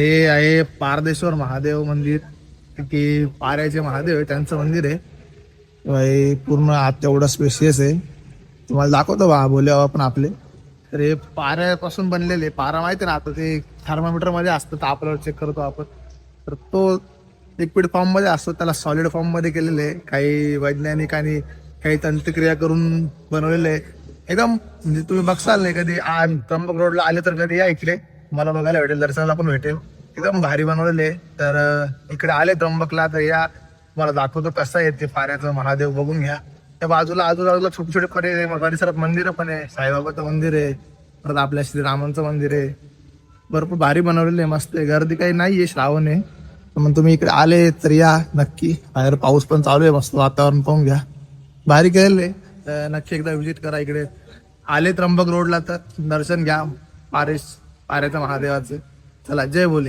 हे आहे पारदेश्वर महादेव मंदिर, की पाऱ्याचे महादेव आहे त्यांचं मंदिर आहे. हे पूर्ण आत तेवढं स्पेशियस आहे. तुम्हाला दाखवतो बा बोल्यावर आपण आपले. तर हे पाऱ्यापासून बनलेले, पारा माहिती ना आता ते थर्मामीटर मध्ये असतं तर आपल्याला चेक करतो आपण. तर तो लिक्विड फॉर्म मध्ये असतो, त्याला सॉलिड फॉर्म मध्ये केलेले आहे. काही वैज्ञानिकांनी काही तंत्रक्रिया करून बनवलेले आहे. एकदम म्हणजे तुम्ही बघसाल नाही कधी त्र्यंबक रोडला आले तर कधी या इकडे, मला बघायला भेटेल, दर्शनाला पण भेटेल. एकदम भारी बनवलेले. तर इकडे आले त्र्यंबकला तर या, मला दाखवतो कसं आहे ते पाऱ्याचं महादेव, बघून घ्या. त्या बाजूला आजूबाजूला छोटे छोटे परिसरात मंदिरं पण आहे. साईबाबाचं मंदिर आहे, परत आपल्या श्रीरामांचं मंदिर आहे. भरपूर भारी बनवलेलं आहे, मस्त आहे. गर्दी काही नाहीये, श्रावण आहे. तर मग तुम्ही इकडे आले तर या नक्की. बाहेर पाऊस पण चालू आहे, मस्त वातावरण पाहून घ्या, भारी केलेलं आहे. तर नक्की एकदा व्हिजिट करा इकडे. आले त्र्यंबक रोडला तर दर्शन घ्या पाऱ्याचं महादेवाचं. चला, जय बोले.